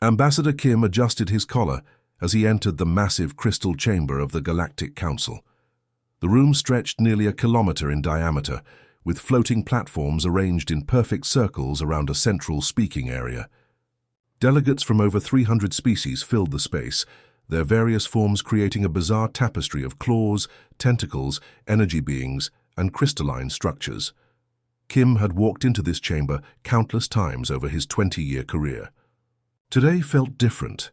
Ambassador Kim adjusted his collar as he entered the massive crystal chamber of the Galactic Council. The room stretched nearly a kilometer in diameter, with floating platforms arranged in perfect circles around a central speaking area. Delegates from over 300 species filled the space, their various forms creating a bizarre tapestry of claws, tentacles, energy beings, and crystalline structures. Kim had walked into this chamber countless times over his 20-year career. Today felt different.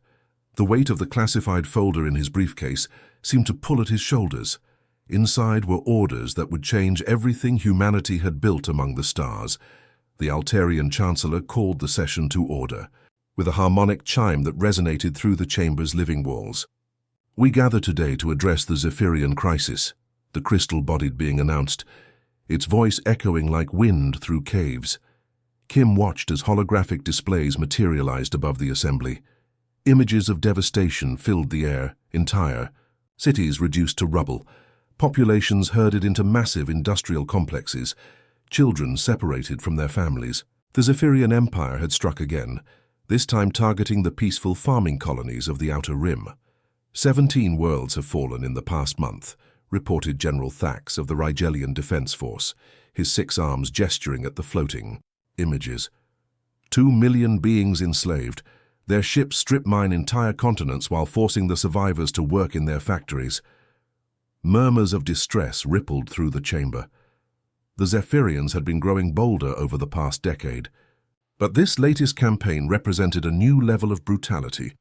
The weight of the classified folder in his briefcase seemed to pull at his shoulders. Inside were orders that would change everything humanity had built among the stars. The Altarian Chancellor called the session to order, with a harmonic chime that resonated through the chamber's living walls. "We gather today to address the Zephyrian crisis," the crystal-bodied being announced, its voice echoing like wind through caves. Kim watched as holographic displays materialized above the assembly. Images of devastation filled the air, entire cities reduced to rubble, populations herded into massive industrial complexes, children separated from their families. The Zephyrian Empire had struck again, this time targeting the peaceful farming colonies of the Outer Rim. 17 worlds have fallen in the past month, reported General Thax of the Rigelian Defense Force, his 6 arms gesturing at the floating images. 2 million beings enslaved. Their ships strip mine entire continents while forcing the survivors to work in their factories. Murmurs of distress rippled through the chamber. The Zephyrians had been growing bolder over the past decade. But this latest campaign represented a new level of brutality.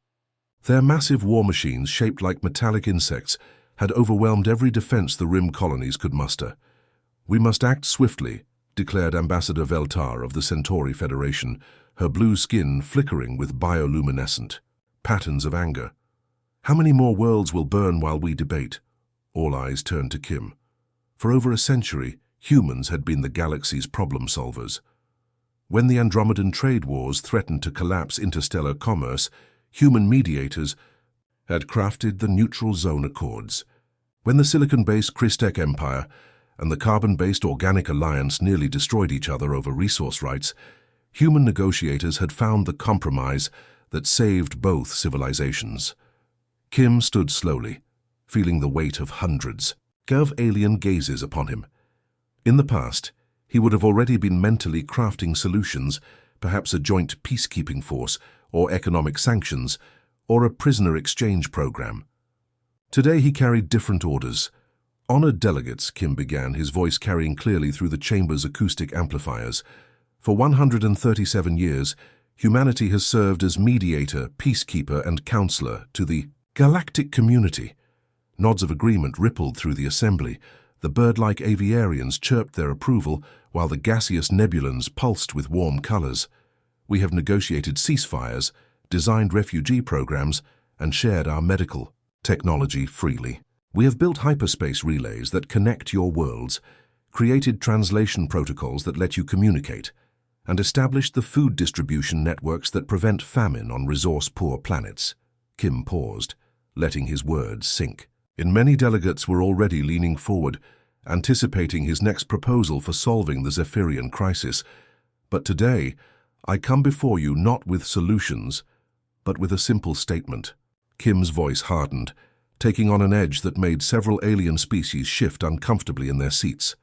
Their massive war machines, shaped like metallic insects, had overwhelmed every defense the Rim colonies could muster. "We must act swiftly," declared Ambassador Veltar of the Centauri Federation, her blue skin flickering with bioluminescent patterns of anger. "How many more worlds will burn while we debate?" All eyes turned to Kim. For over a century, humans had been the galaxy's problem solvers. When the Andromedan trade wars threatened to collapse interstellar commerce, human mediators had crafted the Neutral Zone Accords. When the silicon-based Christech Empire and the carbon-based Organic Alliance nearly destroyed each other over resource rights, human negotiators had found the compromise that saved both civilizations. Kim stood slowly, feeling the weight of hundreds of alien gazes upon him. In the past, he would have already been mentally crafting solutions, perhaps a joint peacekeeping force, or economic sanctions, or a prisoner exchange program. Today he carried different orders. "Honored delegates," Kim began, his voice carrying clearly through the chamber's acoustic amplifiers. "For 137 years, humanity has served as mediator, peacekeeper, and counselor to the galactic community." Nods of agreement rippled through the assembly. The bird-like aviarians chirped their approval, while the gaseous nebulans pulsed with warm colors. "We have negotiated ceasefires, designed refugee programs, and shared our medical technology freely. We have built hyperspace relays that connect your worlds, created translation protocols that let you communicate, and established the food distribution networks that prevent famine on resource-poor planets." Kim paused, letting his words sink. Many delegates were already leaning forward, anticipating his next proposal for solving the Zephyrian crisis. "But today, I come before you not with solutions, but with a simple statement." Kim's voice hardened, taking on an edge that made several alien species shift uncomfortably in their seats.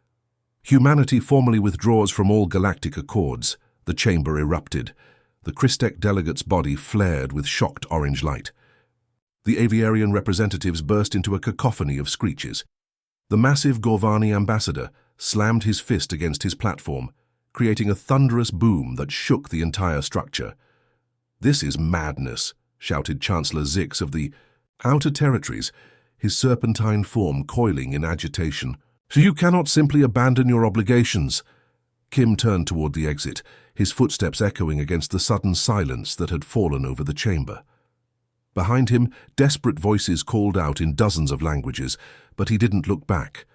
"Humanity formally withdraws from all galactic accords." The chamber erupted. The Christech delegate's body flared with shocked orange light. The aviarian representatives burst into a cacophony of screeches. The massive Gorvani ambassador slammed his fist against his platform, creating a thunderous boom that shook the entire structure. "This is madness," shouted Chancellor Zix of the Outer Territories, his serpentine form coiling in agitation. "You cannot simply abandon your obligations." Kim turned toward the exit, his footsteps echoing against the sudden silence that had fallen over the chamber. Behind him, desperate voices called out in dozens of languages, but he didn't look back.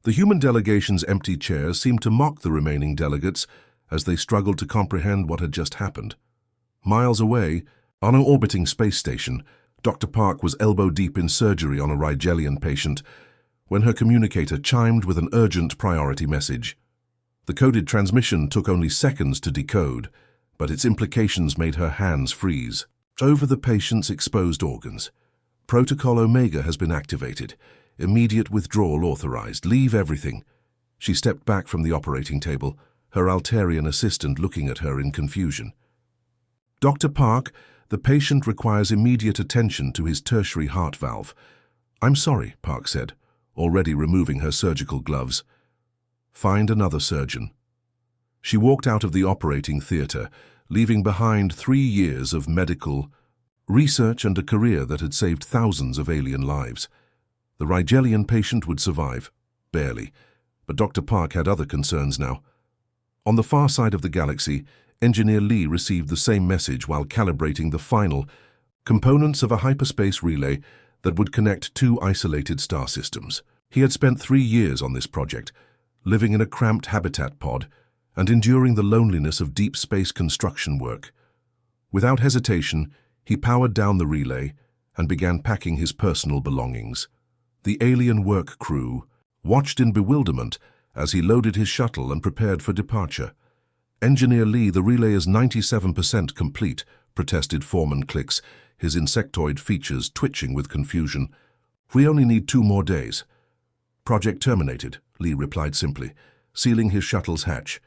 The human delegation's empty chairs seemed to mock the remaining delegates as they struggled to comprehend what had just happened. Miles away, on an orbiting space station, Dr. Park was elbow-deep in surgery on a Rigelian patient when her communicator chimed with an urgent priority message. The coded transmission took only seconds to decode, but its implications made her hands freeze. over the patient's exposed organs. Protocol Omega has been activated. Immediate withdrawal authorized. Leave everything. She stepped back from the operating table, her Altarian assistant looking at her in confusion. Dr. Park, the patient requires immediate attention to his tertiary heart valve. I'm sorry, Park said, already removing her surgical gloves. Find another surgeon. She walked out of the operating theater, leaving behind 3 years of medical research and a career that had saved thousands of alien lives. The Rigelian patient would survive, barely, but Dr. Park had other concerns now. On the far side of the galaxy, Engineer Lee received the same message while calibrating the final components of a hyperspace relay that would connect 2 isolated star systems. He had spent 3 years on this project, living in a cramped habitat pod and enduring the loneliness of deep space construction work. Without hesitation, he powered down the relay and began packing his personal belongings. The alien work crew watched in bewilderment as he loaded his shuttle and prepared for departure. Engineer Lee, the relay is 97% complete, protested Foreman Clicks, his insectoid features twitching with confusion. We only need 2 more days. Project terminated, Lee replied simply, sealing his shuttle's hatch.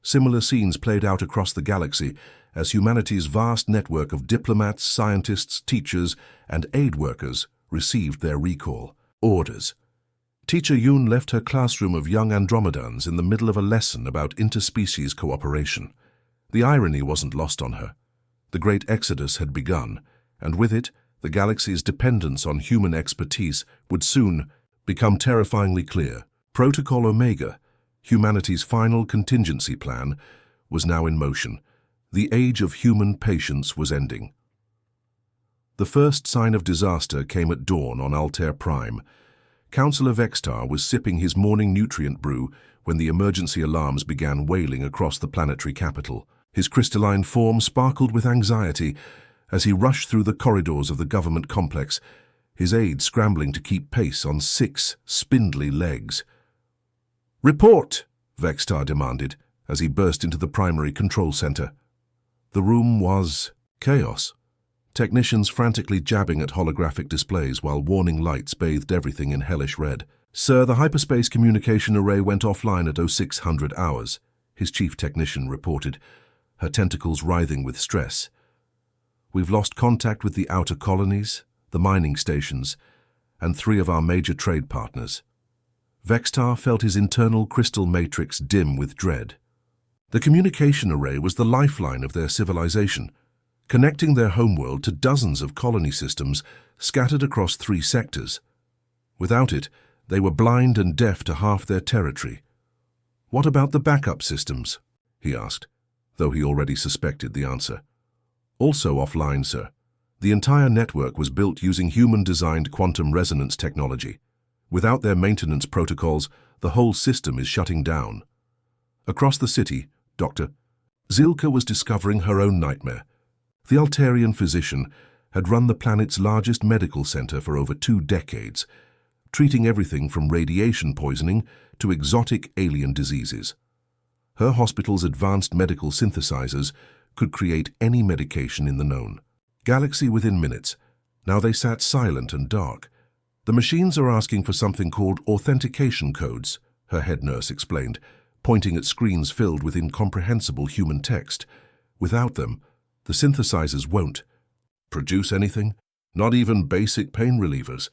Similar scenes played out across the galaxy as humanity's vast network of diplomats, scientists, teachers, and aid workers received their recall orders. Teacher Yoon left her classroom of young Andromedans in the middle of a lesson about interspecies cooperation. The irony wasn't lost on her. The great exodus had begun, and with it, the galaxy's dependence on human expertise would soon become terrifyingly clear. Protocol Omega, humanity's final contingency plan, was now in motion. The age of human patience was ending. The first sign of disaster came at dawn on Altair Prime. Councillor Vextar was sipping his morning nutrient brew when the emergency alarms began wailing across the planetary capital. His crystalline form sparkled with anxiety as he rushed through the corridors of the government complex, his aides scrambling to keep pace on 6 spindly legs. "Report!" Vextar demanded as he burst into the primary control center. The room was chaos. Technicians frantically jabbing at holographic displays while warning lights bathed everything in hellish red. "Sir, the hyperspace communication array went offline at 0600 hours, his chief technician reported, her tentacles writhing with stress. "We've lost contact with the outer colonies, the mining stations, and 3 of our major trade partners." Vextar felt his internal crystal matrix dim with dread. The communication array was the lifeline of their civilization, connecting their homeworld to dozens of colony systems scattered across 3 sectors. Without it, they were blind and deaf to half their territory. "What about the backup systems?" he asked, though he already suspected the answer. "Also offline, sir. The entire network was built using human-designed quantum resonance technology. Without their maintenance protocols, the whole system is shutting down." Across the city, Dr. Zilka was discovering her own nightmare. The Altarian physician had run the planet's largest medical center for over 2 decades, treating everything from radiation poisoning to exotic alien diseases. Her hospital's advanced medical synthesizers could create any medication in the known galaxy within minutes. Now they sat silent and dark. "The machines are asking for something called authentication codes," her head nurse explained, pointing at screens filled with incomprehensible human text. "Without them, the synthesizers won't produce anything, not even basic pain relievers."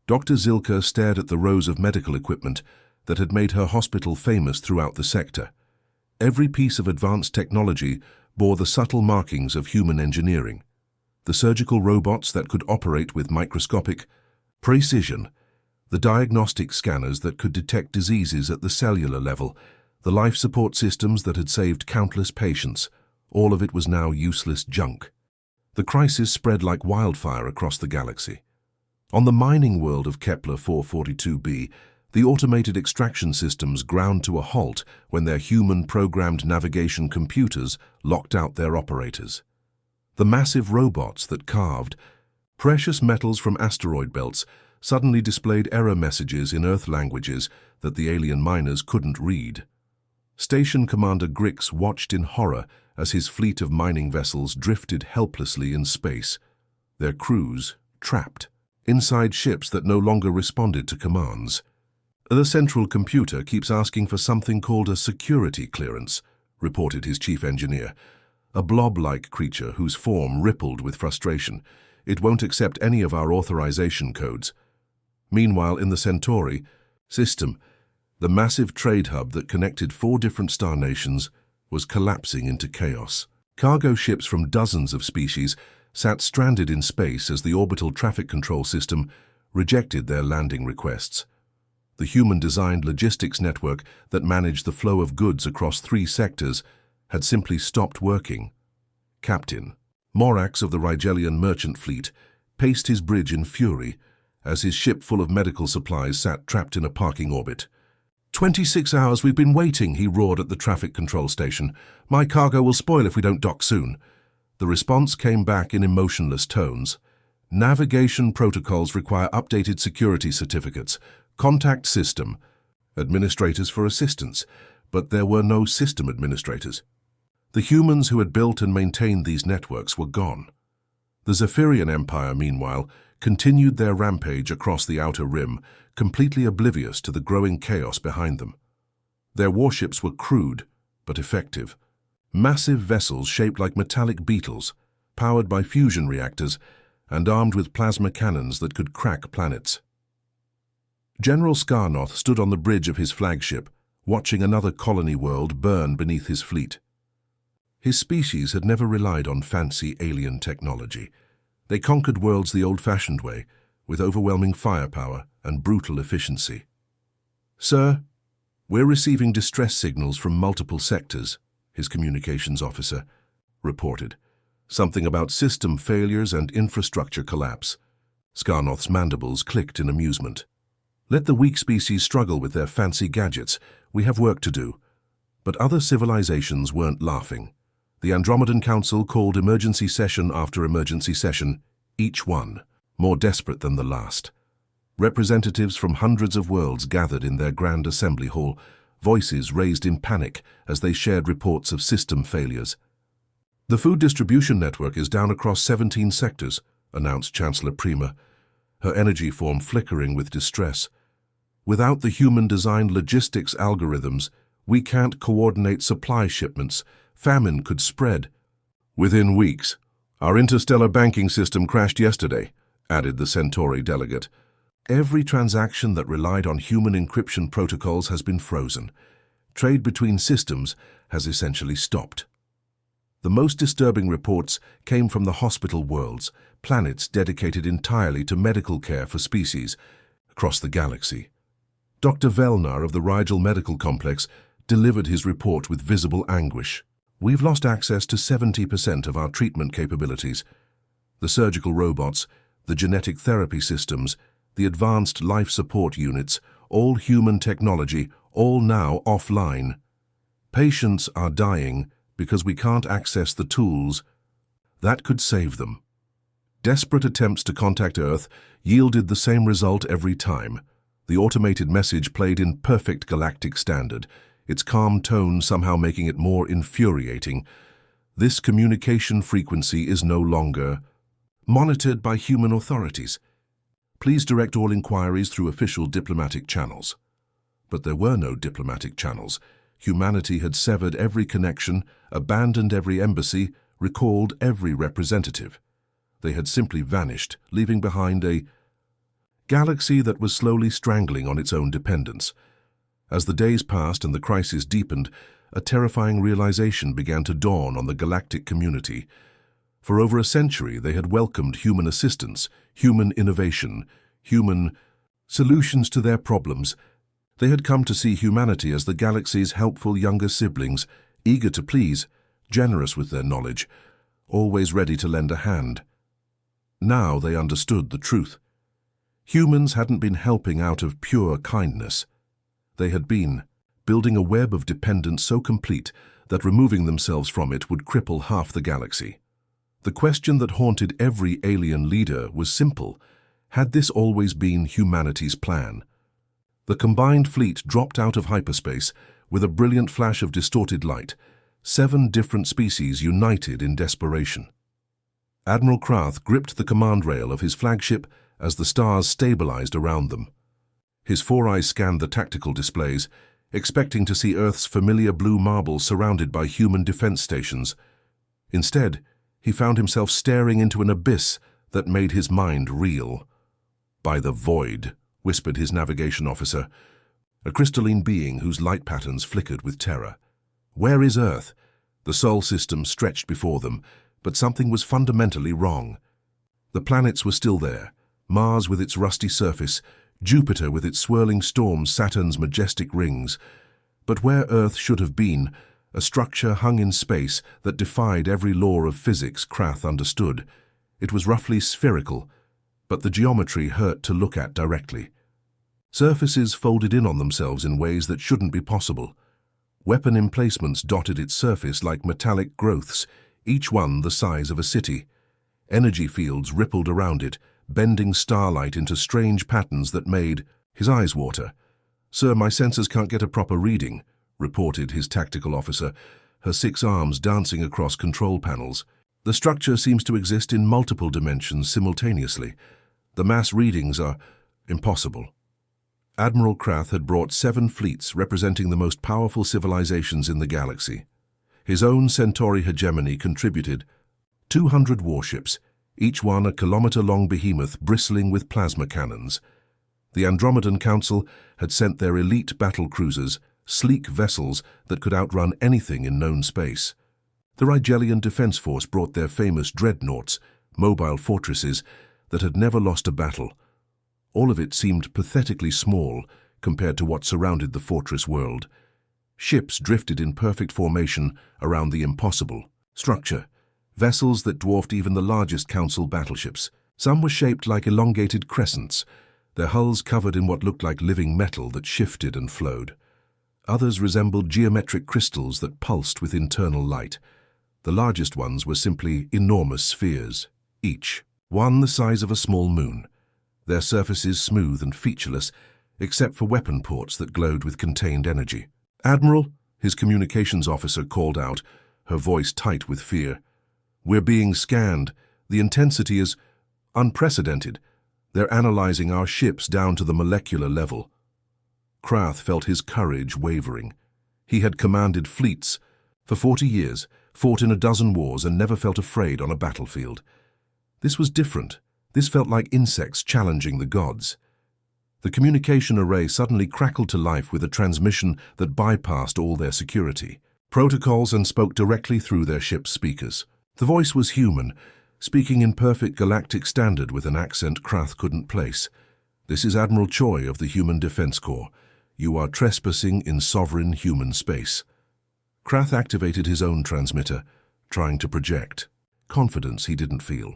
Dr. Zilka stared at the rows of medical equipment that had made her hospital famous throughout the sector. Every piece of advanced technology bore the subtle markings of human engineering. The surgical robots that could operate with microscopic precision, the diagnostic scanners that could detect diseases at the cellular level, the life support systems that had saved countless patients. All of it was now useless junk. The crisis spread like wildfire across the galaxy. On the mining world of Kepler 442b, the automated extraction systems ground to a halt when their human-programmed navigation computers locked out their operators. The massive robots that carved precious metals from asteroid belts suddenly displayed error messages in Earth languages that the alien miners couldn't read. Station Commander Grix watched in horror as his fleet of mining vessels drifted helplessly in space, their crews trapped inside ships that no longer responded to commands. "The central computer keeps asking for something called a security clearance," reported his chief engineer, a blob-like creature whose form rippled with frustration. "It won't accept any of our authorization codes." Meanwhile, in the Centauri system, the massive trade hub that connected 4 different star nations was collapsing into chaos. Cargo ships from dozens of species sat stranded in space as the orbital traffic control system rejected their landing requests. The human-designed logistics network that managed the flow of goods across 3 sectors had simply stopped working. Captain Morax of the Rigelian merchant fleet paced his bridge in fury as his ship full of medical supplies sat trapped in a parking orbit. 26 hours we've been waiting," he roared at the traffic control station. "My cargo will spoil if we don't dock soon." The response came back in emotionless tones. "Navigation protocols require updated security certificates. Contact system administrators for assistance." But there were no system administrators. The humans who had built and maintained these networks were gone. The Zephyrian Empire, meanwhile, continued their rampage across the Outer Rim, completely oblivious to the growing chaos behind them. Their warships were crude, but effective. Massive vessels shaped like metallic beetles, powered by fusion reactors, and armed with plasma cannons that could crack planets. General Skarnoth stood on the bridge of his flagship, watching another colony world burn beneath his fleet. His species had never relied on fancy alien technology. They conquered worlds the old-fashioned way, with overwhelming firepower and brutal efficiency. "Sir, we're receiving distress signals from multiple sectors," his communications officer reported. "Something about system failures and infrastructure collapse." Skarnoth's mandibles clicked in amusement. "Let the weak species struggle with their fancy gadgets. We have work to do." But other civilizations weren't laughing. The Andromedan Council called emergency session after emergency session, each one more desperate than the last. Representatives from hundreds of worlds gathered in their grand assembly hall, voices raised in panic as they shared reports of system failures. "The food distribution network is down across 17 sectors," announced Chancellor Prima, her energy form flickering with distress. "Without the human-designed logistics algorithms, we can't coordinate supply shipments. Famine could spread." "Within weeks. Our interstellar banking system crashed yesterday," added the Centauri delegate. "Every transaction that relied on human encryption protocols has been frozen. Trade between systems has essentially stopped." The most disturbing reports came from the hospital worlds, planets dedicated entirely to medical care for species across the galaxy. Dr. Velnar of the Rigel Medical Complex delivered his report with visible anguish. "We've lost access to 70% of our treatment capabilities. The surgical robots, the genetic therapy systems, the advanced life support units, all human technology, all now offline. Patients are dying because we can't access the tools that could save them." Desperate attempts to contact Earth yielded the same result every time. The automated message played in perfect galactic standard, its calm tone somehow making it more infuriating. "This communication frequency is no longer monitored by human authorities. Please direct all inquiries through official diplomatic channels." But there were no diplomatic channels. Humanity had severed every connection, abandoned every embassy, recalled every representative. They had simply vanished, leaving behind a galaxy that was slowly strangling on its own dependence. As the days passed and the crisis deepened, a terrifying realization began to dawn on the galactic community. For over a century, they had welcomed human assistance, human innovation, human solutions to their problems. They had come to see humanity as the galaxy's helpful younger siblings, eager to please, generous with their knowledge, always ready to lend a hand. Now they understood the truth. Humans hadn't been helping out of pure kindness. They had been building a web of dependence so complete that removing themselves from it would cripple half the galaxy. The question that haunted every alien leader was simple: had this always been humanity's plan? The combined fleet dropped out of hyperspace with a brilliant flash of distorted light, 7 different species united in desperation. Admiral Krath gripped the command rail of his flagship as the stars stabilized around them. His 4 eyes scanned the tactical displays, expecting to see Earth's familiar blue marble surrounded by human defense stations. Instead, he found himself staring into an abyss that made his mind reel. "By the void," whispered his navigation officer, a crystalline being whose light patterns flickered with terror. "Where is Earth?" The Sol system stretched before them, but something was fundamentally wrong. The planets were still there, Mars with its rusty surface, Jupiter with its swirling storms, Saturn's majestic rings. But where Earth should have been, a structure hung in space that defied every law of physics Krath understood. It was roughly spherical, but the geometry hurt to look at directly. Surfaces folded in on themselves in ways that shouldn't be possible. Weapon emplacements dotted its surface like metallic growths, each one the size of a city. Energy fields rippled around it, bending starlight into strange patterns that made his eyes water. "Sir, my sensors can't get a proper reading," reported his tactical officer, her 6 arms dancing across control panels. "The structure seems to exist in multiple dimensions simultaneously. The mass readings are impossible." Admiral Krath had brought 7 fleets representing the most powerful civilizations in the galaxy. His own Centauri hegemony contributed 200 warships, each one a kilometer-long behemoth bristling with plasma cannons. The Andromedan Council had sent their elite battle cruisers, sleek vessels that could outrun anything in known space. The Rigelian Defense Force brought their famous dreadnoughts, mobile fortresses that had never lost a battle. All of it seemed pathetically small compared to what surrounded the fortress world. Ships drifted in perfect formation around the impossible structure, vessels that dwarfed even the largest Council battleships. Some were shaped like elongated crescents, their hulls covered in what looked like living metal that shifted and flowed. Others resembled geometric crystals that pulsed with internal light. The largest ones were simply enormous spheres, each one the size of a small moon, their surfaces smooth and featureless, except for weapon ports that glowed with contained energy. "Admiral," his communications officer called out, her voice tight with fear. "We're being scanned. The intensity is unprecedented. They're analyzing our ships down to the molecular level." Krath felt his courage wavering. He had commanded fleets for 40 years, fought in a dozen wars, and never felt afraid on a battlefield. This was different. This felt like insects challenging the gods. The communication array suddenly crackled to life with a transmission that bypassed all their security protocols and spoke directly through their ship's speakers. The voice was human, speaking in perfect galactic standard with an accent Krath couldn't place. "This is Admiral Choi of the Human Defense Corps. You are trespassing in sovereign human space." Krath activated his own transmitter, trying to project confidence he didn't feel.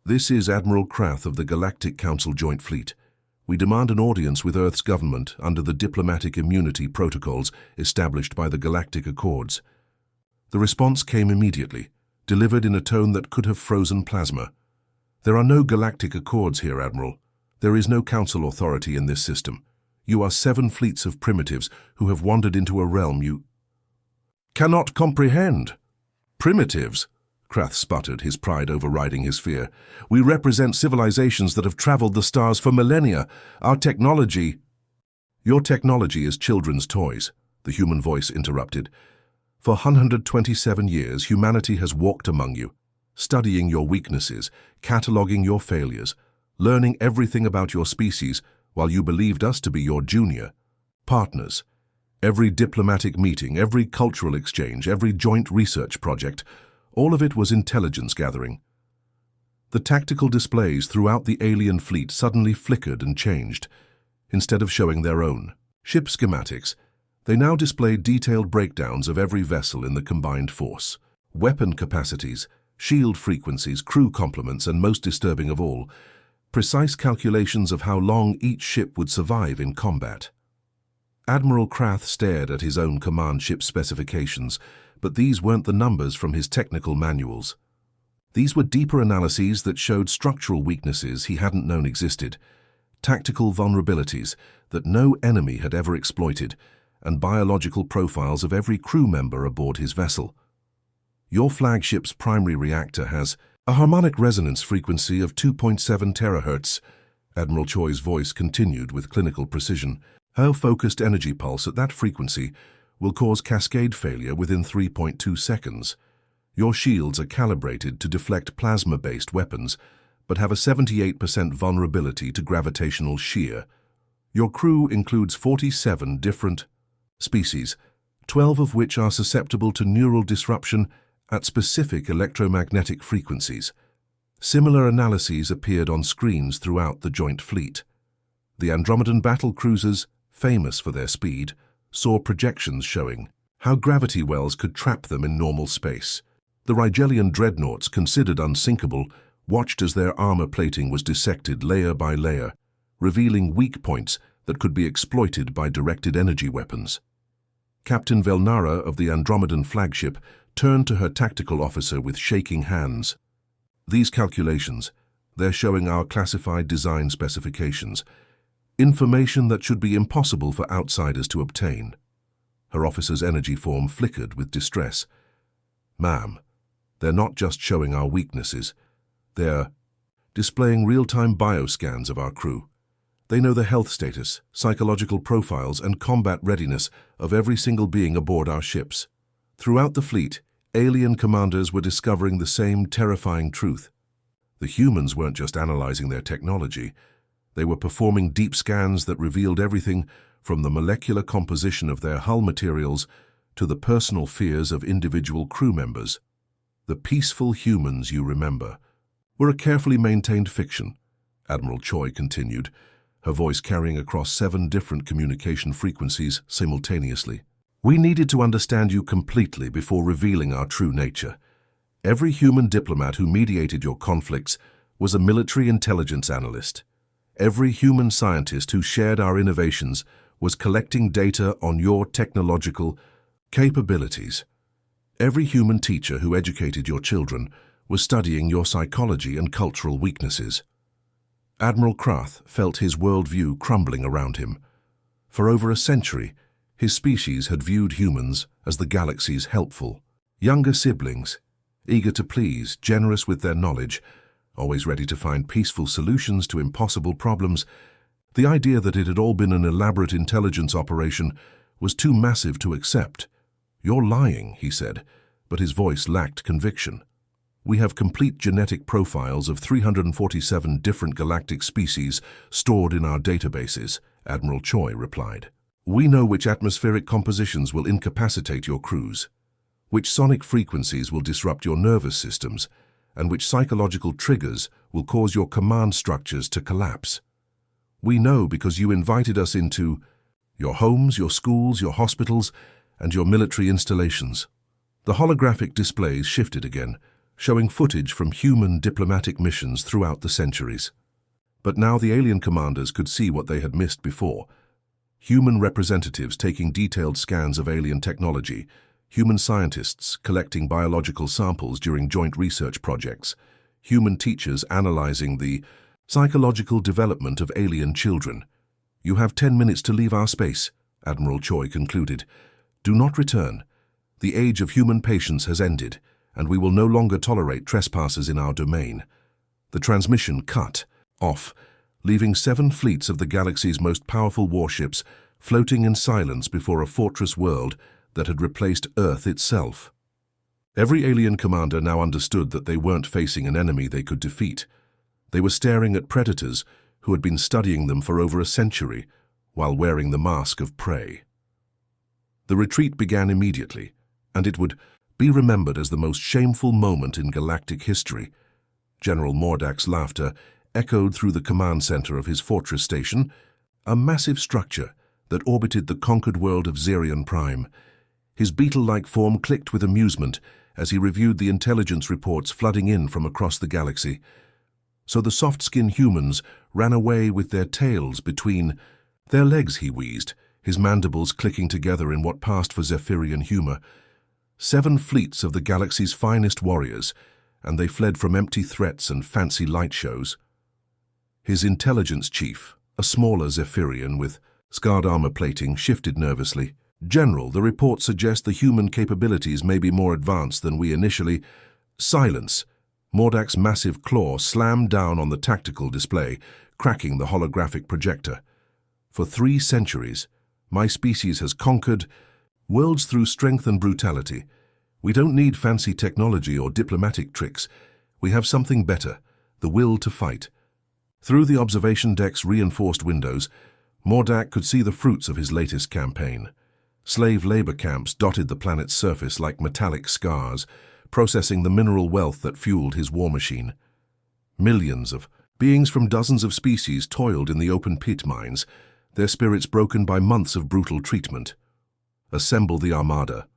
"This is Admiral Krath of the Galactic Council Joint Fleet. We demand an audience with Earth's government under the diplomatic immunity protocols established by the Galactic Accords." The response came immediately, delivered in a tone that could have frozen plasma. "There are no Galactic Accords here, Admiral. There is no Council authority in this system. You are 7 fleets of primitives who have wandered into a realm you cannot comprehend." "Primitives?" Krath sputtered, his pride overriding his fear. "We represent civilizations that have traveled the stars for millennia. Our technology—" "Your technology is children's toys," the human voice interrupted. "For 127 years, humanity has walked among you, studying your weaknesses, cataloging your failures, learning everything about your species while you believed us to be your junior partners. Every diplomatic meeting, every cultural exchange, every joint research project, all of it was intelligence gathering." The tactical displays throughout the alien fleet suddenly flickered and changed. Instead of showing their own ship schematics, they now displayed detailed breakdowns of every vessel in the combined force. Weapon capacities, shield frequencies, crew complements, and most disturbing of all, precise calculations of how long each ship would survive in combat. Admiral Krath stared at his own command ship specifications, but these weren't the numbers from his technical manuals. These were deeper analyses that showed structural weaknesses he hadn't known existed, tactical vulnerabilities that no enemy had ever exploited, and biological profiles of every crew member aboard his vessel. Your flagship's primary reactor has a harmonic resonance frequency of 2.7 terahertz. Admiral Choi's voice continued with clinical precision. Her focused energy pulse at that frequency will cause cascade failure within 3.2 seconds. Your shields are calibrated to deflect plasma-based weapons, but have a 78% vulnerability to gravitational shear. Your crew includes 47 different species, 12 of which are susceptible to neural disruption at specific electromagnetic frequencies. Similar analyses appeared on screens throughout the joint fleet. The Andromedan battle cruisers, famous for their speed, saw projections showing how gravity wells could trap them in normal space. The Rigelian dreadnoughts, considered unsinkable, watched as their armor plating was dissected layer by layer, revealing weak points that could be exploited by directed energy weapons. Captain Velnara of the Andromedan flagship turned to her tactical officer with shaking hands. These calculations, they're showing our classified design specifications, information that should be impossible for outsiders to obtain. Her officer's energy form flickered with distress. Ma'am, they're not just showing our weaknesses, they're displaying real-time bioscans of our crew. They know the health status, psychological profiles, and combat readiness of every single being aboard our ships. Throughout the fleet, alien commanders were discovering the same terrifying truth. The humans weren't just analyzing their technology, they were performing deep scans that revealed everything from the molecular composition of their hull materials to the personal fears of individual crew members. The peaceful humans you remember were a carefully maintained fiction, Admiral Choi continued, her voice carrying across 7 different communication frequencies simultaneously. We needed to understand you completely before revealing our true nature. Every human diplomat who mediated your conflicts was a military intelligence analyst. Every human scientist who shared our innovations was collecting data on your technological capabilities. Every human teacher who educated your children was studying your psychology and cultural weaknesses. Admiral Krath felt his worldview crumbling around him. For over a century, his species had viewed humans as the galaxy's helpful, younger siblings, eager to please, generous with their knowledge, always ready to find peaceful solutions to impossible problems. The idea that it had all been an elaborate intelligence operation was too massive to accept. "You're lying," he said, but his voice lacked conviction. "We have complete genetic profiles of 347 different galactic species stored in our databases," Admiral Choi replied. "We know which atmospheric compositions will incapacitate your crews, which sonic frequencies will disrupt your nervous systems, and which psychological triggers will cause your command structures to collapse. We know because you invited us into your homes, your schools, your hospitals, and your military installations." The holographic displays shifted again, showing footage from human diplomatic missions throughout the centuries. But now the alien commanders could see what they had missed before. Human representatives taking detailed scans of alien technology, human scientists collecting biological samples during joint research projects, human teachers analyzing the psychological development of alien children. "You have 10 minutes to leave our space," Admiral Choi concluded. "Do not return. The age of human patience has ended, and we will no longer tolerate trespassers in our domain." The transmission cut off, leaving 7 fleets of the galaxy's most powerful warships floating in silence before a fortress world that had replaced Earth itself. Every alien commander now understood that they weren't facing an enemy they could defeat. They were staring at predators who had been studying them for over a century while wearing the mask of prey. The retreat began immediately, and it would be remembered as the most shameful moment in galactic history. General Mordak's laughter echoed through the command center of his fortress station, a massive structure that orbited the conquered world of Xerion Prime. His beetle-like form clicked with amusement as he reviewed the intelligence reports flooding in from across the galaxy. So the soft-skinned humans ran away with their tails between their legs, he wheezed, his mandibles clicking together in what passed for Zephyrian humor. 7 fleets of the galaxy's finest warriors, and they fled from empty threats and fancy light shows. His intelligence chief, a smaller Zephyrian with scarred armor plating, shifted nervously. General, the report suggests the human capabilities may be more advanced than we initially... Silence! Mordak's massive claw slammed down on the tactical display, cracking the holographic projector. For 3 centuries, my species has conquered worlds through strength and brutality. We don't need fancy technology or diplomatic tricks. We have something better, the will to fight. Through the observation deck's reinforced windows, Mordak could see the fruits of his latest campaign. Slave labor camps dotted the planet's surface like metallic scars, processing the mineral wealth that fueled his war machine. Millions of beings from dozens of species toiled in the open pit mines, their spirits broken by months of brutal treatment. "Assemble the armada,"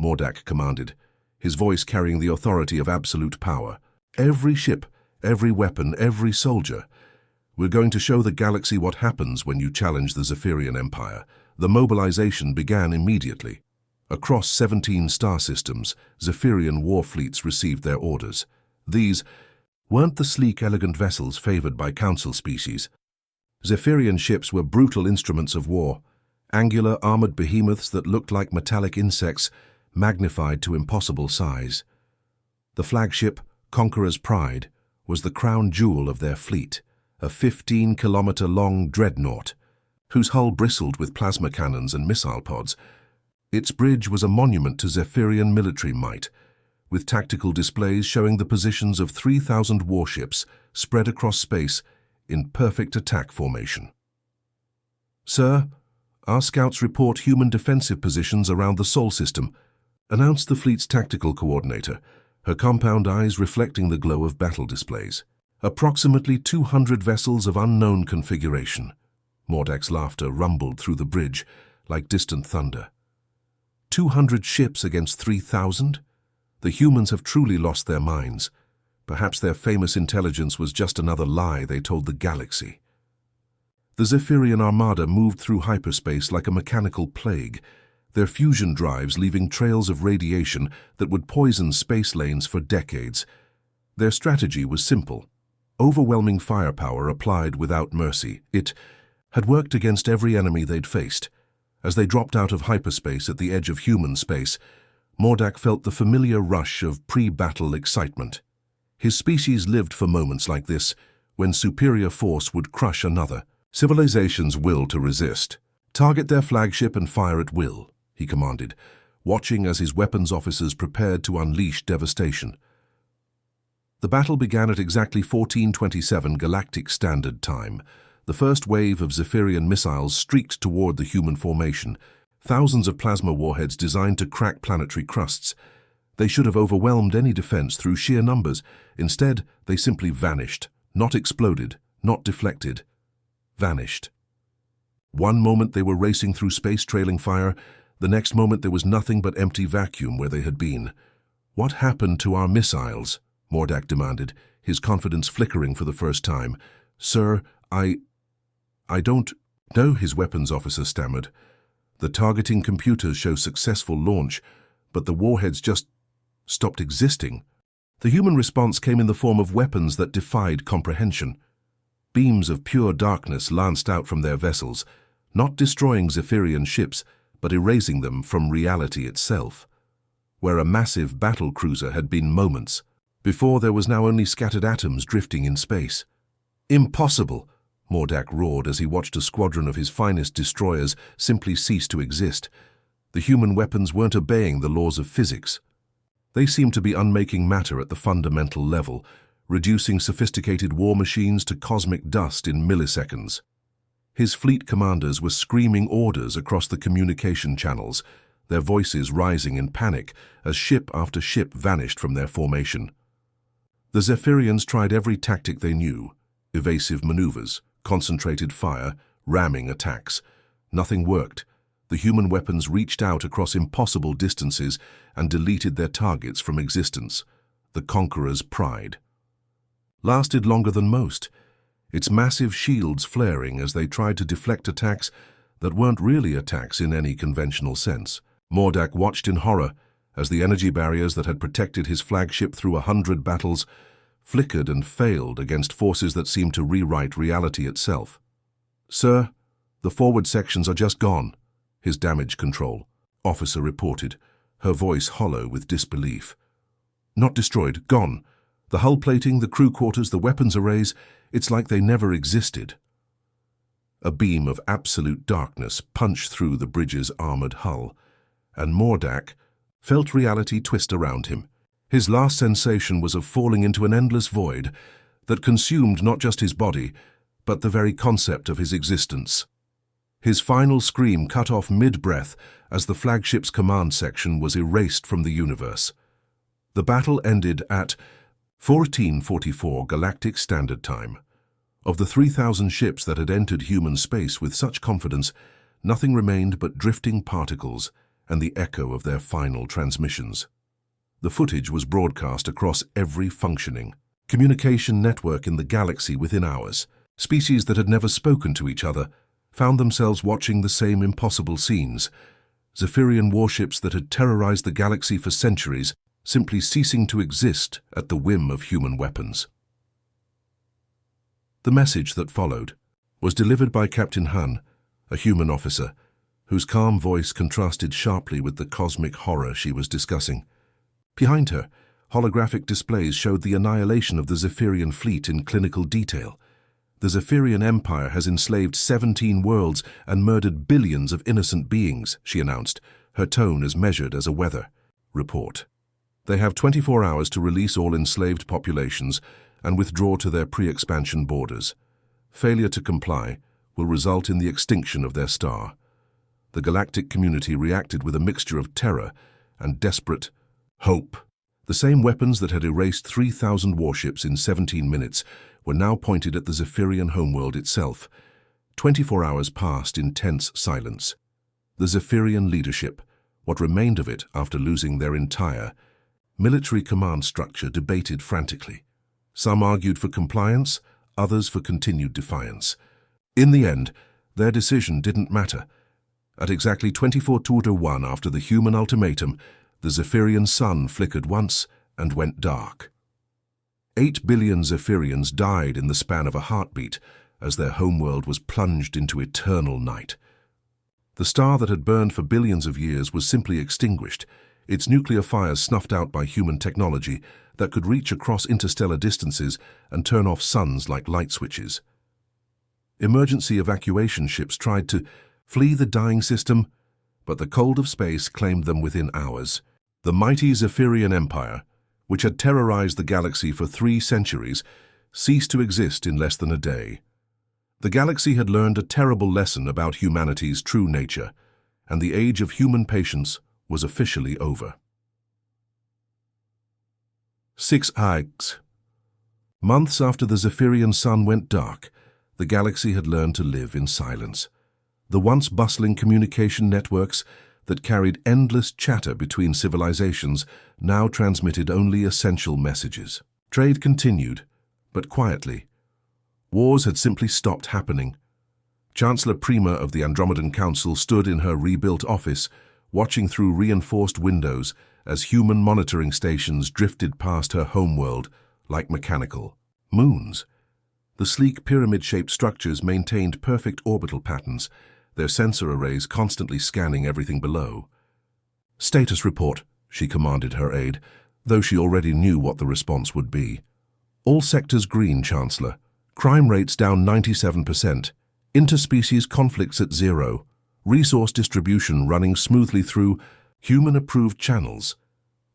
Mordak commanded, his voice carrying the authority of absolute power. "Every ship, every weapon, every soldier. We're going to show the galaxy what happens when you challenge the Zephyrian Empire." The mobilization began immediately. Across 17 star systems, Zephyrian war fleets received their orders. These weren't the sleek, elegant vessels favored by Council species. Zephyrian ships were brutal instruments of war, angular, armored behemoths that looked like metallic insects, magnified to impossible size. The flagship, Conqueror's Pride, was the crown jewel of their fleet, a 15-kilometer-long dreadnought, whose hull bristled with plasma cannons and missile pods. Its bridge was a monument to Zephyrian military might, with tactical displays showing the positions of 3,000 warships spread across space in perfect attack formation. "Sir, our scouts report human defensive positions around the Sol system," announced the fleet's tactical coordinator, her compound eyes reflecting the glow of battle displays. "Approximately 200 vessels of unknown configuration." Mordak's laughter rumbled through the bridge like distant thunder. 200 ships against 3,000? The humans have truly lost their minds. Perhaps their famous intelligence was just another lie they told the galaxy. The Zephyrian armada moved through hyperspace like a mechanical plague, their fusion drives leaving trails of radiation that would poison space lanes for decades. Their strategy was simple: overwhelming firepower applied without mercy. It had worked against every enemy they'd faced. As they dropped out of hyperspace at the edge of human space, Mordak felt the familiar rush of pre-battle excitement. His species lived for moments like this, when superior force would crush another. Civilization's will to resist. "Target their flagship and fire at will," he commanded, watching as his weapons officers prepared to unleash devastation. The battle began at exactly 1427 Galactic Standard Time. The first wave of Zephyrian missiles streaked toward the human formation, thousands of plasma warheads designed to crack planetary crusts. They should have overwhelmed any defense through sheer numbers. Instead, they simply vanished, not exploded, not deflected. Vanished. One moment they were racing through space trailing fire, the next moment there was nothing but empty vacuum where they had been. "What happened to our missiles?" Mordak demanded, his confidence flickering for the first time. "Sir, I don't know," his weapons officer stammered. "The targeting computers show successful launch, but the warheads just stopped existing." The human response came in the form of weapons that defied comprehension. Beams of pure darkness lanced out from their vessels, not destroying Zephyrian ships, but erasing them from reality itself. Where a massive battle cruiser had been moments, before there was now only scattered atoms drifting in space. "Impossible!" Mordak roared as he watched a squadron of his finest destroyers simply cease to exist. The human weapons weren't obeying the laws of physics. They seemed to be unmaking matter at the fundamental level, reducing sophisticated war machines to cosmic dust in milliseconds. His fleet commanders were screaming orders across the communication channels, their voices rising in panic as ship after ship vanished from their formation. The Zephyrians tried every tactic they knew: evasive maneuvers, concentrated fire, ramming attacks. Nothing worked. The human weapons reached out across impossible distances and deleted their targets from existence. The Conqueror's Pride lasted longer than most, its massive shields flaring as they tried to deflect attacks that weren't really attacks in any conventional sense. Mordak watched in horror as the energy barriers that had protected his flagship through 100 battles flickered and failed against forces that seemed to rewrite reality itself. "Sir, the forward sections are just gone," his damage control, officer reported, her voice hollow with disbelief. Not destroyed, gone. The hull plating, the crew quarters, the weapons arrays, it's like they never existed. A beam of absolute darkness punched through the bridge's armored hull, and Mordak felt reality twist around him. His last sensation was of falling into an endless void that consumed not just his body, but the very concept of his existence. His final scream cut off mid-breath as the flagship's command section was erased from the universe. The battle ended at 1444 Galactic Standard Time. Of the 3,000 ships that had entered human space with such confidence, nothing remained but drifting particles and the echo of their final transmissions. The footage was broadcast across every functioning communication network in the galaxy within hours. Species that had never spoken to each other found themselves watching the same impossible scenes. Zephyrian warships that had terrorized the galaxy for centuries simply ceasing to exist at the whim of human weapons. The message that followed was delivered by Captain Han, a human officer, whose calm voice contrasted sharply with the cosmic horror she was discussing. Behind her, holographic displays showed the annihilation of the Zephyrian fleet in clinical detail. The Zephyrian Empire has enslaved 17 worlds and murdered billions of innocent beings, she announced, her tone as measured as a weather report. They have 24 hours to release all enslaved populations and withdraw to their pre-expansion borders. Failure to comply will result in the extinction of their star. The galactic community reacted with a mixture of terror and desperate hope. The same weapons that had erased 3,000 warships in 17 minutes were now pointed at the Zephyrian homeworld itself. 24 hours passed in tense silence. The Zephyrian leadership, what remained of it after losing their entire military command structure, debated frantically. Some argued for compliance, others for continued defiance. In the end, their decision didn't matter. At exactly 24:1 after the human ultimatum, the Zephyrian sun flickered once and went dark. 8 billion Zephyrians died in the span of a heartbeat as their homeworld was plunged into eternal night. The star that had burned for billions of years was simply extinguished, its nuclear fires snuffed out by human technology that could reach across interstellar distances and turn off suns like light switches. Emergency evacuation ships tried to flee the dying system, but the cold of space claimed them within hours. The mighty Zephyrian Empire, which had terrorized the galaxy for 3 centuries, ceased to exist in less than a day. The galaxy had learned a terrible lesson about humanity's true nature, and the age of human patience was officially over. 6 Ags. Months after the Zephyrian sun went dark, the galaxy had learned to live in silence. The once bustling communication networks that carried endless chatter between civilizations now transmitted only essential messages. Trade continued, but quietly. Wars had simply stopped happening. Chancellor Prima of the Andromedan Council stood in her rebuilt office, watching through reinforced windows as human monitoring stations drifted past her homeworld like mechanical moons. The sleek pyramid-shaped structures maintained perfect orbital patterns, their sensor arrays constantly scanning everything below. "Status report," she commanded her aide, though she already knew what the response would be. "All sectors green, Chancellor. Crime rates down 97%. Interspecies conflicts at 0. Resource distribution running smoothly through human-approved channels."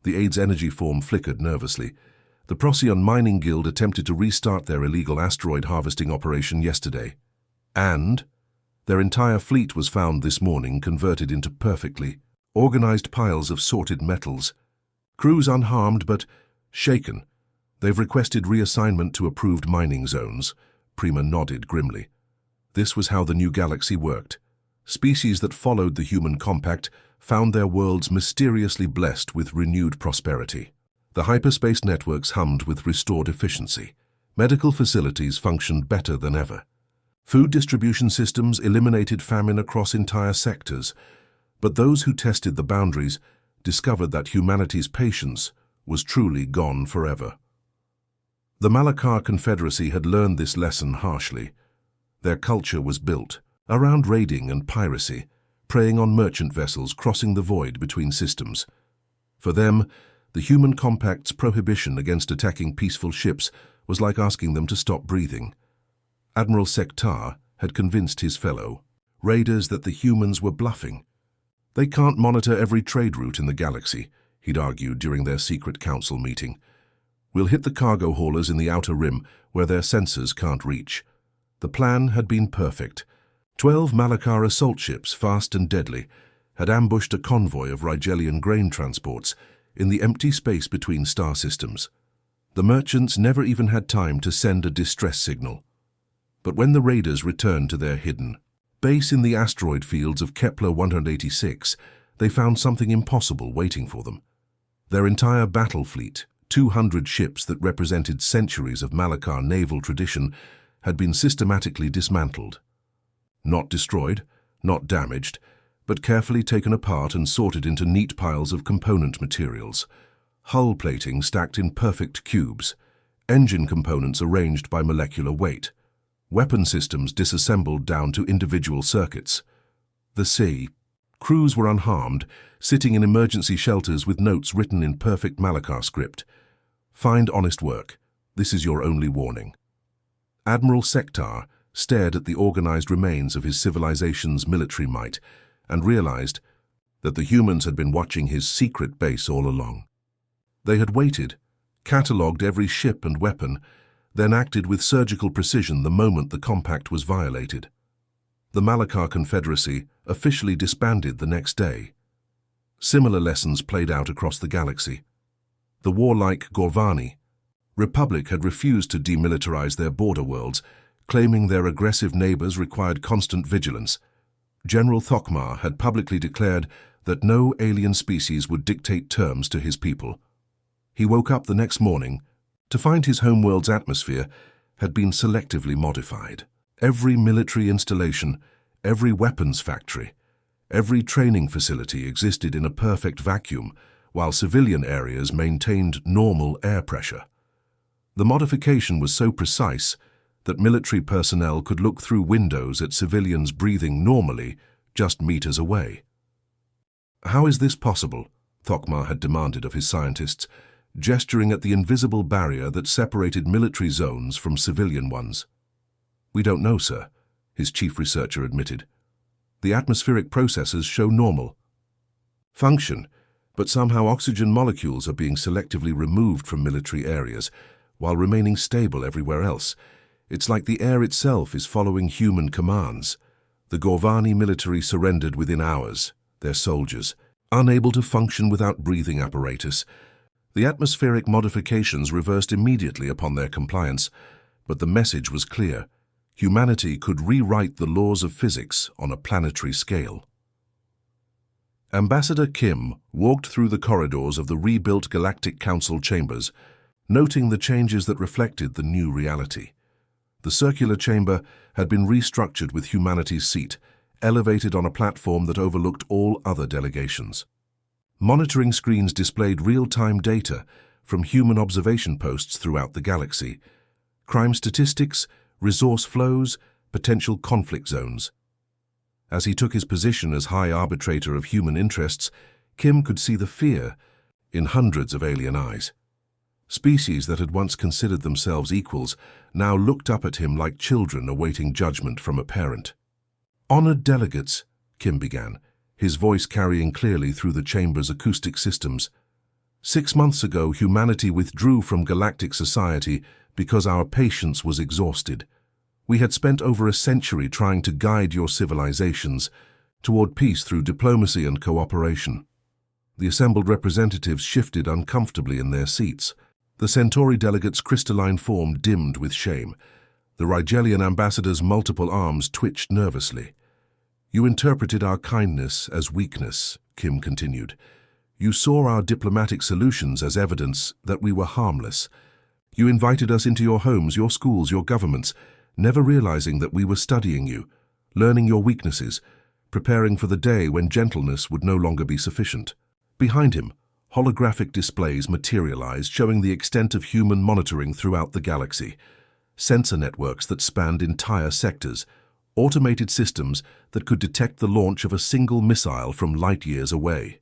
The aide's energy form flickered nervously. The Procyon Mining Guild attempted to restart their illegal asteroid harvesting operation yesterday. And their entire fleet was found this morning converted into perfectly organized piles of sorted metals. Crews unharmed but shaken. They've requested reassignment to approved mining zones. Prima nodded grimly. This was how the new galaxy worked. Species that followed the human compact found their worlds mysteriously blessed with renewed prosperity. The hyperspace networks hummed with restored efficiency. Medical facilities functioned better than ever. Food distribution systems eliminated famine across entire sectors, but those who tested the boundaries discovered that humanity's patience was truly gone forever. The Malakar Confederacy had learned this lesson harshly. Their culture was built around raiding and piracy, preying on merchant vessels crossing the void between systems. For them, the human compact's prohibition against attacking peaceful ships was like asking them to stop breathing. Admiral Sektar had convinced his fellow raiders that the humans were bluffing. They can't monitor every trade route in the galaxy, he'd argued during their secret council meeting. We'll hit the cargo haulers in the outer rim where their sensors can't reach. The plan had been perfect. 12 Malakar assault ships, fast and deadly, had ambushed a convoy of Rigelian grain transports in the empty space between star systems. The merchants never even had time to send a distress signal. But when the raiders returned to their hidden base in the asteroid fields of Kepler 186, they found something impossible waiting for them. Their entire battle fleet, 200 ships that represented centuries of Malakar naval tradition, had been systematically dismantled. Not destroyed, not damaged, but carefully taken apart and sorted into neat piles of component materials. Hull plating stacked in perfect cubes, engine components arranged by molecular weight, weapon systems disassembled down to individual circuits. The sea. Crews were unharmed, sitting in emergency shelters with notes written in perfect Malakar script. Find honest work. This is your only warning. Admiral Sektar stared at the organized remains of his civilization's military might and realized that the humans had been watching his secret base all along. They had waited, catalogued every ship and weapon, then acted with surgical precision the moment the compact was violated. The Malakar Confederacy officially disbanded the next day. Similar lessons played out across the galaxy. The warlike Gorvani Republic had refused to demilitarize their border worlds, claiming their aggressive neighbors required constant vigilance. General Thokmar had publicly declared that no alien species would dictate terms to his people. He woke up the next morning to find his homeworld's atmosphere had been selectively modified. Every military installation, every weapons factory, every training facility existed in a perfect vacuum, while civilian areas maintained normal air pressure. The modification was so precise that military personnel could look through windows at civilians breathing normally just meters away. How is this possible? Thokmar had demanded of his scientists, gesturing at the invisible barrier that separated military zones from civilian ones. We don't know, sir, his chief researcher admitted. The atmospheric processes show normal function, but somehow oxygen molecules are being selectively removed from military areas while remaining stable everywhere else. It's like the air itself is following human commands. The Gorvani military surrendered within hours, their soldiers, unable to function without breathing apparatus. The atmospheric modifications reversed immediately upon their compliance, but the message was clear. Humanity could rewrite the laws of physics on a planetary scale. Ambassador Kim walked through the corridors of the rebuilt Galactic Council chambers, noting the changes that reflected the new reality. The circular chamber had been restructured with humanity's seat, elevated on a platform that overlooked all other delegations. Monitoring screens displayed real-time data from human observation posts throughout the galaxy, crime statistics, resource flows, potential conflict zones. As he took his position as High Arbitrator of Human Interests, Kim could see the fear in hundreds of alien eyes. Species that had once considered themselves equals now looked up at him like children awaiting judgment from a parent. "Honored delegates," Kim began, his voice carrying clearly through the chamber's acoustic systems. 6 months ago, humanity withdrew from galactic society because our patience was exhausted. We had spent over a century trying to guide your civilizations toward peace through diplomacy and cooperation. The assembled representatives shifted uncomfortably in their seats. The Centauri delegates' crystalline form dimmed with shame. The Rigelian ambassador's multiple arms twitched nervously. "You interpreted our kindness as weakness," Kim continued. "You saw our diplomatic solutions as evidence that we were harmless. You invited us into your homes, your schools, your governments, never realizing that we were studying you, learning your weaknesses, preparing for the day when gentleness would no longer be sufficient." Behind him, holographic displays materialized, showing the extent of human monitoring throughout the galaxy. Sensor networks that spanned entire sectors, automated systems that could detect the launch of a single missile from light years away.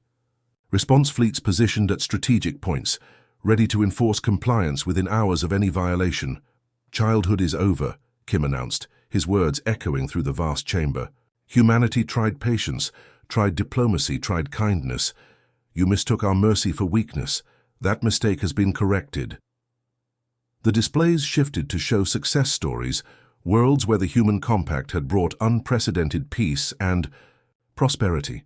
Response fleets positioned at strategic points, ready to enforce compliance within hours of any violation. "Childhood is over," Kim announced, his words echoing through the vast chamber. "Humanity tried patience, tried diplomacy, tried kindness. You mistook our mercy for weakness. That mistake has been corrected." The displays shifted to show success stories, worlds where the human compact had brought unprecedented peace and prosperity.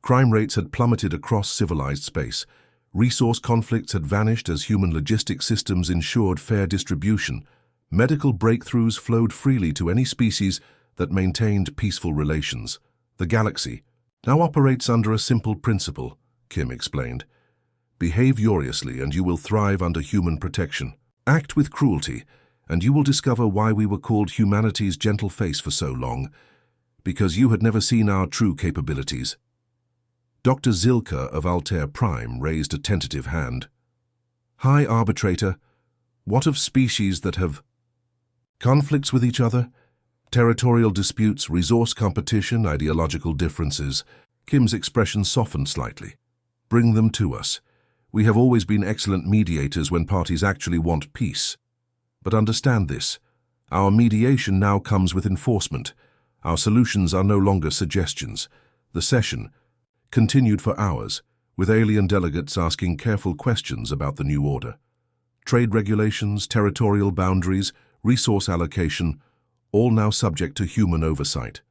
Crime rates had plummeted across civilized space. Resource conflicts had vanished as human logistics systems ensured fair distribution. Medical breakthroughs flowed freely to any species that maintained peaceful relations. "The galaxy now operates under a simple principle," Kim explained. "Behave uriously and you will thrive under human protection. Act with cruelty, and you will discover why we were called humanity's gentle face for so long, because you had never seen our true capabilities." Dr. Zilka of Altair Prime raised a tentative hand. "High Arbitrator, what of species that have conflicts with each other? Territorial disputes, resource competition, ideological differences?" Kim's expression softened slightly. "Bring them to us. We have always been excellent mediators when parties actually want peace. But understand this, our mediation now comes with enforcement. Our solutions are no longer suggestions." The session continued for hours, with alien delegates asking careful questions about the new order. Trade regulations, territorial boundaries, resource allocation, all now subject to human oversight.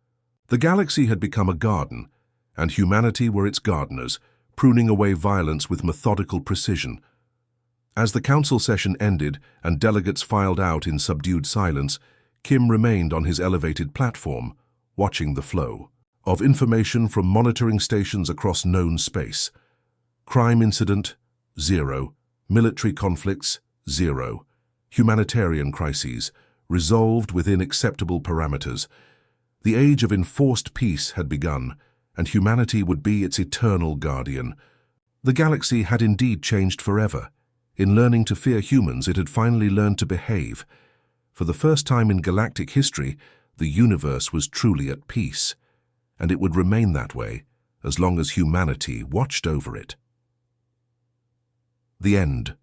The galaxy had become a garden, and humanity were its gardeners, pruning away violence with methodical precision. As the council session ended and delegates filed out in subdued silence, Kim remained on his elevated platform, watching the flow of information from monitoring stations across known space. Crime incident, 0. Military conflicts, 0. Humanitarian crises, resolved within acceptable parameters. The age of enforced peace had begun, and humanity would be its eternal guardian. The galaxy had indeed changed forever. In learning to fear humans, it had finally learned to behave. For the first time in galactic history, the universe was truly at peace, and it would remain that way as long as humanity watched over it. The end.